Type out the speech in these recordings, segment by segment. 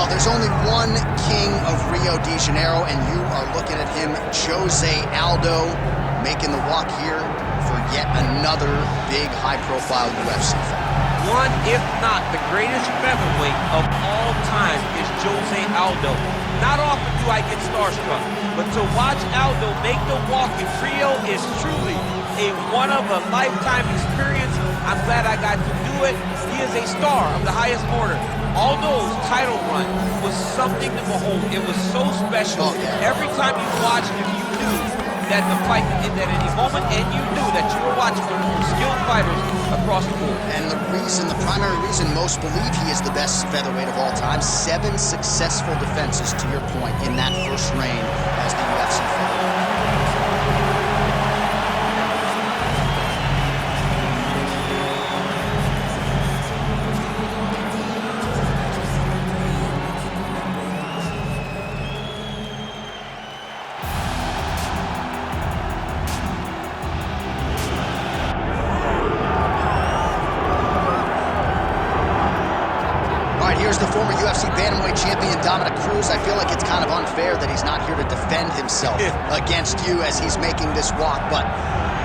Well, there's only one king of Rio de Janeiro, and you are looking at him, Jose Aldo, making the walk here for yet another big, high-profile UFC fight. One, if not the greatest featherweight of all time, is Jose Aldo. Not often do I get starstruck, but to watch Aldo make the walk in Rio is truly a one-of-a-lifetime experience. I'm glad I got to do it. He is a star of the highest order. Aldo's title run was something to behold. It was so special. Every time you watched him, you knew that the fight ended at any moment, and you knew that you were watching one of the most skilled fighters across the board. And the primary reason most believe he is the best featherweight of all time, 7 successful defenses, to your point, in that first reign as the UFC featherweight. Here's the former UFC bantamweight champion, Cruz. I feel like it's kind of unfair that he's not here to defend himself against you as he's making this walk, but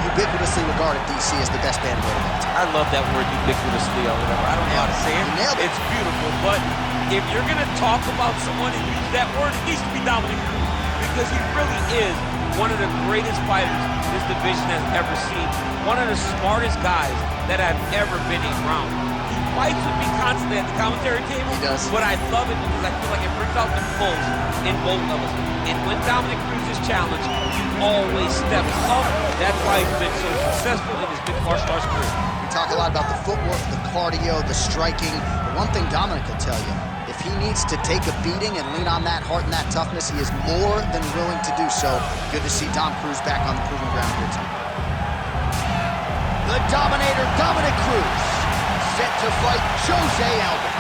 ubiquitously regarded, DC, as the best bantamweight of all time. I love that word, ubiquitously, or whatever. I don't know how to say it. You nailed it. It's beautiful, but if you're going to talk about someone and use that word, it needs to be Cruz, because he really is one of the greatest fighters this division has ever seen. One of the smartest guys that I've ever been around. Fights with me constantly at the commentary table. He does. But I love it because I feel like it brings out the most in both levels. And when Cruz is challenged, he always steps up. That's why he's been so successful in his mixed martial arts career. We talk a lot about the footwork, the cardio, the striking. But one thing Dominic will tell you, if he needs to take a beating and lean on that heart and that toughness, he is more than willing to do so. Good to see Cruz back on the proving ground here tonight. The Dominator, Cruz, set to fight Jose Aldo.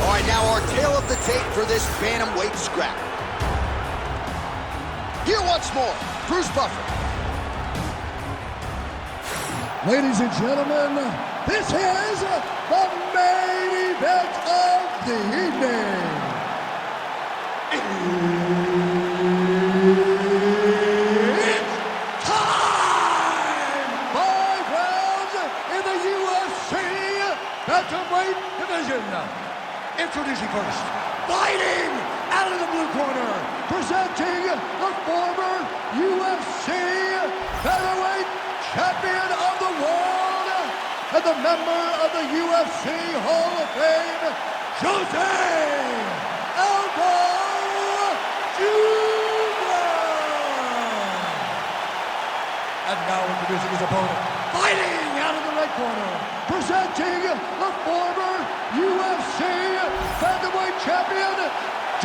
All right, now our tale of the tape for this bantamweight scrap. Here once more, Bruce Buffer. Ladies and gentlemen, this is the main event of the evening. It's time! 5 rounds in the UFC bantamweight division. Introducing first, fighting out of the blue corner, presenting the former UFC featherweight champion of the world, and the member of the UFC Hall of Fame, Jose Aldo Jr. And now introducing his opponent, fighting out of the red corner, presenting the former UFC featherweight champion,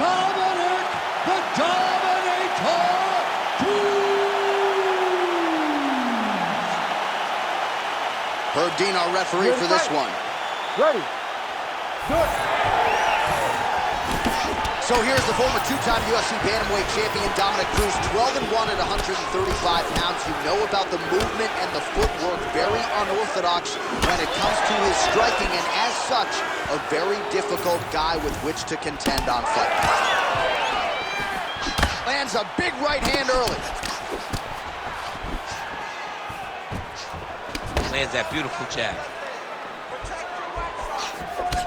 Dominic the Dominator Cruz. Herb Dean, our referee for this one. Ready. Good. So here's the former 2-time UFC bantamweight champion, Cruz, 12-1 at 135 pounds. You know about the movement and the footwork, very unorthodox when it comes to his striking, and as such, a very difficult guy with which to contend on Fight Night. Lands a big right hand early. Lands that beautiful jab.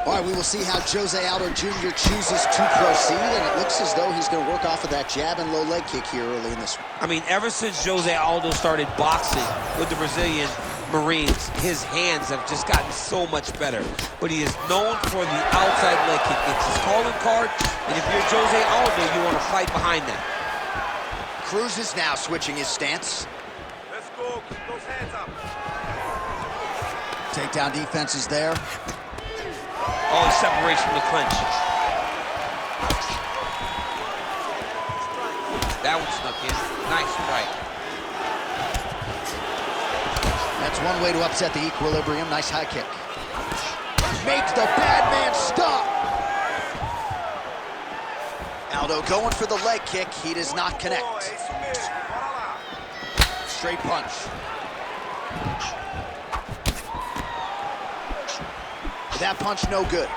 All right, we will see how Jose Aldo Jr. chooses to proceed, and it looks as though he's going to work off of that jab and low leg kick here early in this one. I mean, ever since Jose Aldo started boxing with the Brazilian Marines, his hands have just gotten so much better. But he is known for the outside leg kick. It's his calling card, and if you're Jose Aldo, you want to fight behind that. Cruz is now switching his stance. Let's go, keep those hands up. Takedown defense is there. Oh, he separates from the clinch. That one snuck in. Nice strike. That's one way to upset the equilibrium. Nice high kick. Make the bad man stop. Aldo going for the leg kick. He does not connect. Straight punch. That punch no good.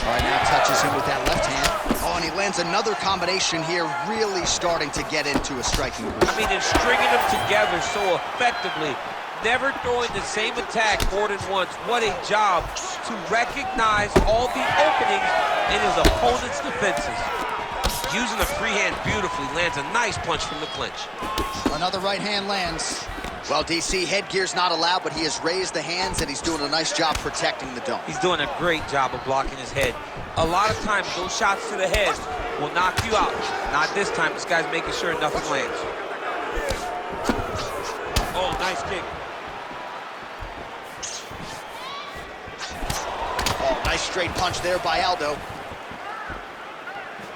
All right, now touches him with that left hand. Oh, and he lands another combination here, really starting to get into a striking groove. I mean, they're stringing them together so effectively, never throwing the same attack more than once. What a job to recognize all the openings in his opponent's defenses. Using the free hand beautifully, lands a nice punch from the clinch. Another right hand lands. Well, DC, headgear's not allowed, but he has raised the hands, and he's doing a nice job protecting the dome. He's doing a great job of blocking his head. A lot of times, those shots to the head will knock you out. Not this time. This guy's making sure nothing lands. Oh, nice kick. Oh, nice straight punch there by Aldo.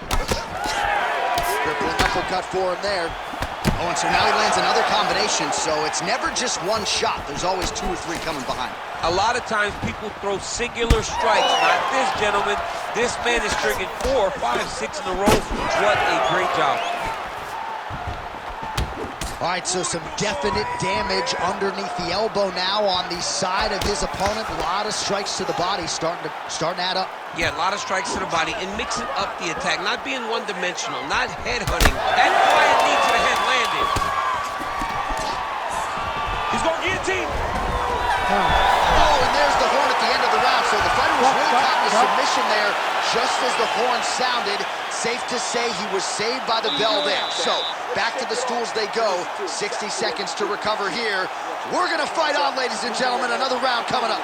Crippling uppercut for him there. Oh, and so now he lands another combination, so it's never just one shot. There's always 2 or 3 coming behind. A lot of times people throw singular strikes. Not this gentleman. This man is stringing 4, 5, 6 in a row. What a great job. All right, so some definite damage underneath the elbow now on the side of his opponent. A lot of strikes to the body starting to add up. Yeah, a lot of strikes to the body and mixing up the attack, not being one-dimensional, not head-hunting. That quiet knee to the head landed. He's going guillotine. Oh, and there's the horn at the end of the round. So the fighter was really caught in a submission there just as the horn sounded. Safe to say he was saved by the bell there. So back to the stools they go. 60 seconds to recover here. We're going to fight on, ladies and gentlemen. Another round coming up.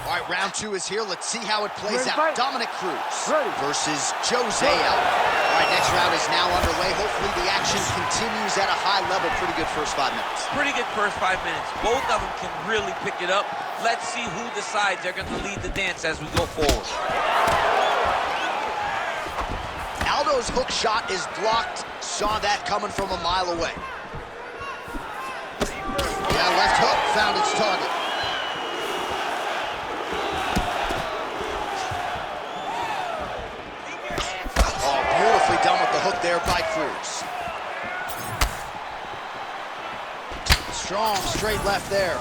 All right, round 2 is here. Let's see how it plays out. Dominic Cruz versus Jose Aldo. All right, next round is now underway. Hopefully the action continues at a high level. Pretty good first 5 minutes. Pretty good first 5 minutes. Both of them can really pick it up. Let's see who decides they're going to lead the dance as we go forward. Aldo's hook shot is blocked. Saw that coming from a mile away. Yeah, left hook found its target. Done with the hook there by Cruz. Strong straight left there.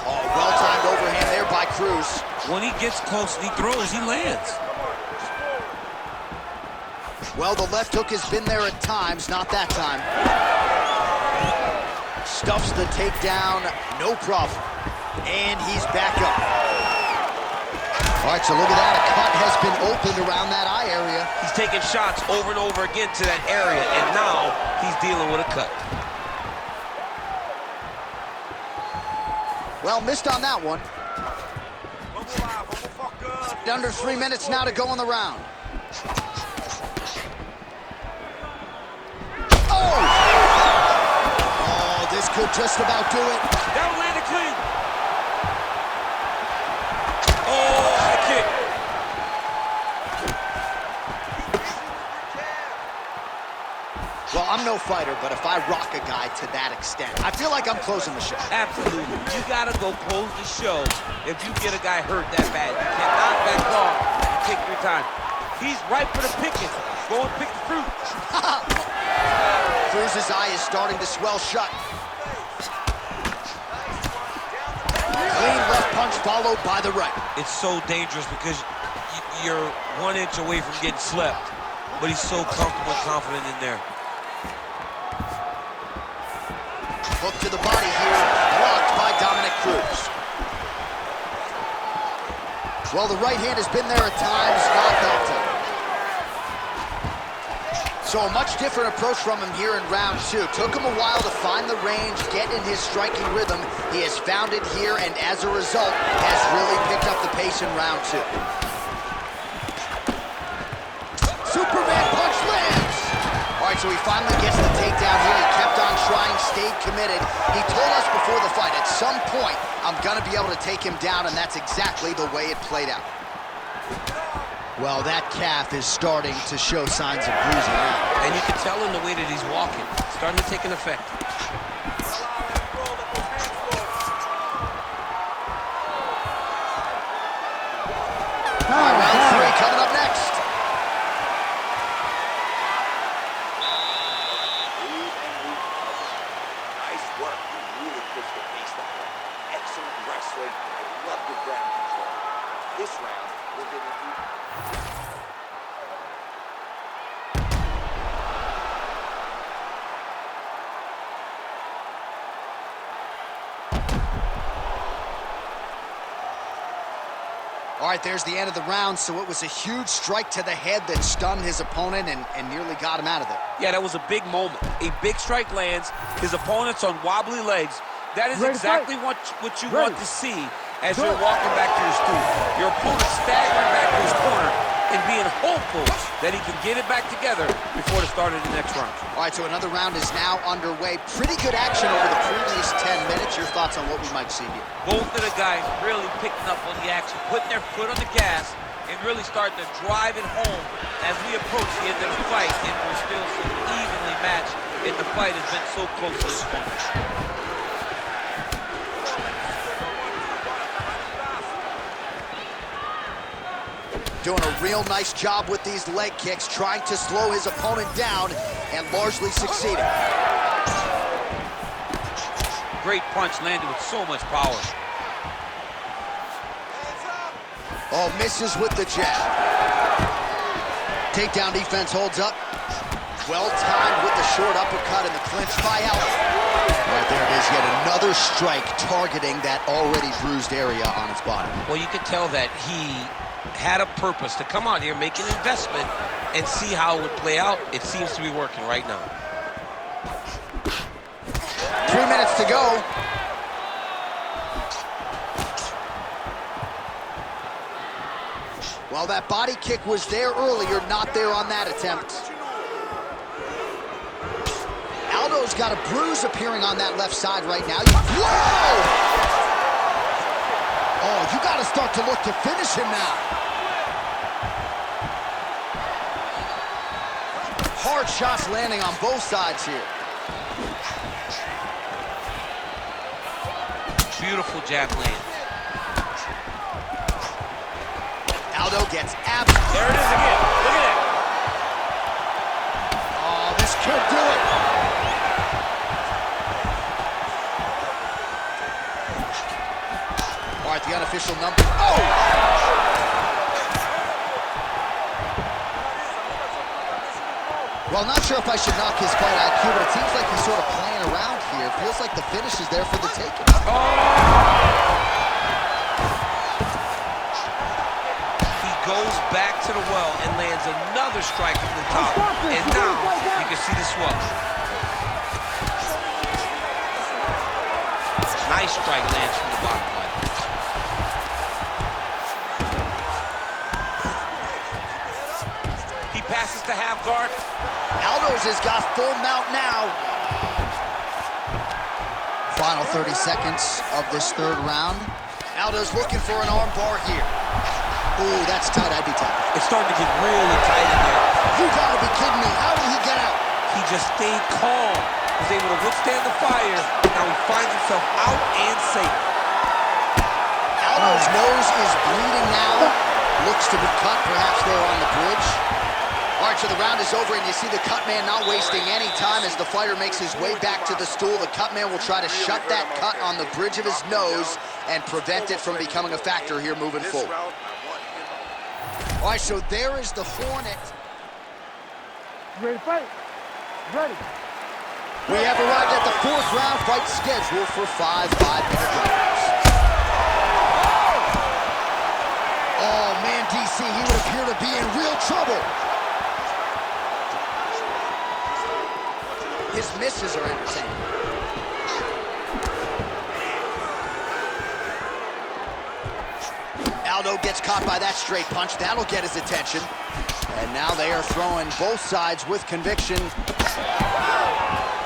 Oh, well-timed overhand there by Cruz. When he gets close and he throws, he lands. Well, the left hook has been there at times, not that time. Stuffs the takedown, no problem. And he's back up. All right, so look at that. A cut has been opened around that eye area. He's taking shots over and over again to that area, and now he's dealing with a cut. Well, missed on that one. Under 3 minutes now to go in the round. Oh! Oh, this could just about do it. That will land it clean. Oh! Well, I'm no fighter, but if I rock a guy to that extent, I feel like I'm closing the show. Absolutely. You got to go close the show if you get a guy hurt that bad. You cannot back off and take your time. He's ripe for the picking. Go and pick the fruit. Cruz's eye is starting to swell shut. Clean left punch followed by the right. It's so dangerous because you're 1 inch away from getting slept, but he's so comfortable and confident in there. Hook to the body here, blocked by Dominic Cruz. Well, the right hand has been there at times, not that time. So a much different approach from him here in round 2. Took him a while to find the range, get in his striking rhythm. He has found it here, and as a result, has really picked up the pace in round 2. Superman punch lands. All right, so he finally gets the takedown here. He kept on trying, stayed committed. He told us before the fight, at some point, I'm going to be able to take him down, and that's exactly the way it played out. Well, that calf is starting to show signs of bruising now. And you can tell in the way that he's walking. It's starting to take an effect. All right, round 3 coming up next. Nice work. You really pushed the pace that way. Excellent wrestling. I love the ground control. This round, we're going to do... All right, there's the end of the round, so it was a huge strike to the head that stunned his opponent and nearly got him out of there. Yeah, that was a big moment. A big strike lands, his opponent's on wobbly legs. That is exactly what you want to see as you're walking back to your stool. Your opponent staggering back to his corner and being hopeful that he can get it back together before the start of the next round. All right, so another round is now underway. Pretty good action over the previous 10 minutes. Your thoughts on what we might see here? Both of the guys really picking up on the action, putting their foot on the gas, and really starting to drive it home as we approach the end of the fight, and we're still so evenly matched, and the fight has been so close to this point. Doing a real nice job with these leg kicks, trying to slow his opponent down, and largely succeeding. Great punch landed with so much power. Oh, misses with the jab. Takedown defense holds up. Well timed with the short uppercut and the clinch by Aldo. Right there it is, yet another strike targeting that already bruised area on his body. Well, you could tell that he had a purpose to come out here, make an investment, and see how it would play out. It seems to be working right now. 3 minutes to go. Well, that body kick was there earlier, not there on that attempt. Aldo's got a bruise appearing on that left side right now. Whoa! Oh, you got to start to look to finish him now. Hard shots landing on both sides here. Beautiful jab land. Aldo gets absolutely... There it is again. Look at it. Oh, this could do it. All right, the unofficial number. Oh! Well, not sure if I should knock his fight IQ, but it seems like he's sort of playing around here. Feels like the finish is there for the taking. He goes back to the well and lands another strike from the top. And now you can see the swell. Nice strike lands from the bottom line. He passes to half guard. Aldo's has got full mount now. Final 30 seconds of this third round. Aldo's looking for an arm bar here. Ooh, that's tight. I'd be tight. It's starting to get really tight in there. You gotta be kidding me. How did he get out? He just stayed calm, was able to withstand the fire. Now he finds himself out and safe. Aldo's nose is bleeding now. Looks to be cut, perhaps there on the bridge. All right, so the round is over, and you see the cut man not wasting any time as the fighter makes his way back to the stool. The cut man will try to shut that cut on the bridge of his nose and prevent it from becoming a factor here moving forward. All right, so there is the Hornet. Ready to fight? Ready. We have arrived at the fourth round fight scheduled for 5 5-minute rounds. Oh, man, DC, he would appear to be in real trouble. His misses are entertaining. Aldo gets caught by that straight punch. That'll get his attention. And now they are throwing both sides with conviction.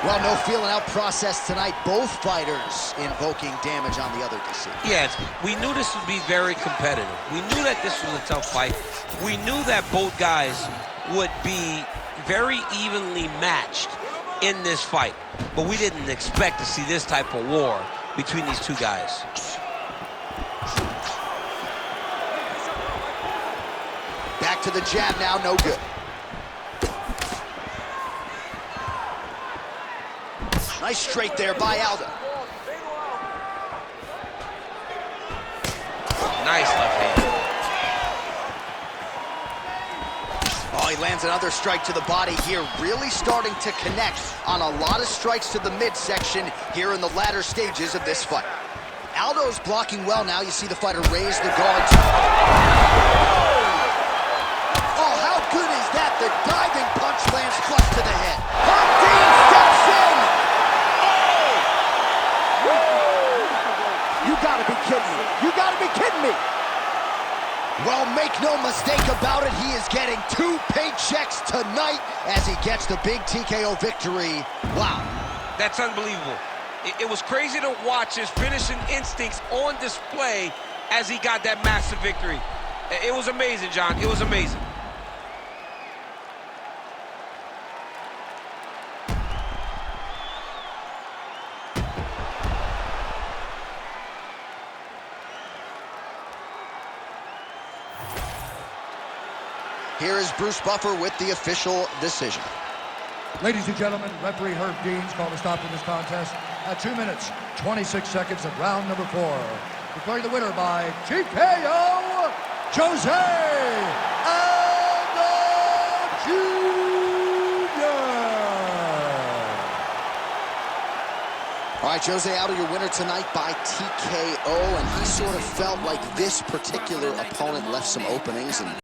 Well, no feeling out process tonight. Both fighters invoking damage on the other DC. Yes, we knew this would be very competitive. We knew that this was a tough fight. We knew that both guys would be very evenly matched in this fight. But we didn't expect to see this type of war between these two guys. Back to the jab now, no good. Nice straight there by Aldo. Nice left hand. Oh, he lands another strike to the body here, really starting to connect on a lot of strikes to the midsection here in the latter stages of this fight. Aldo's blocking well now. You see the fighter raise the guards. Oh, how good is that? The diving punch lands flush to the head. Dean steps in. You gotta be kidding me. You gotta be kidding me. Well, make no mistake about it, he is getting 2 paychecks tonight as he gets the big TKO victory. Wow. That's unbelievable. It was crazy to watch his finishing instincts on display as he got that massive victory. It was amazing, John. It was amazing. Here is Bruce Buffer with the official decision. Ladies and gentlemen, referee Herb Dean's called a stop to this contest at 2 minutes, 26 seconds of round number 4. Declaring the winner by TKO, Jose Aldo Jr. All right, Jose Aldo, your winner tonight by TKO, and he sort of felt like this particular opponent left some openings, and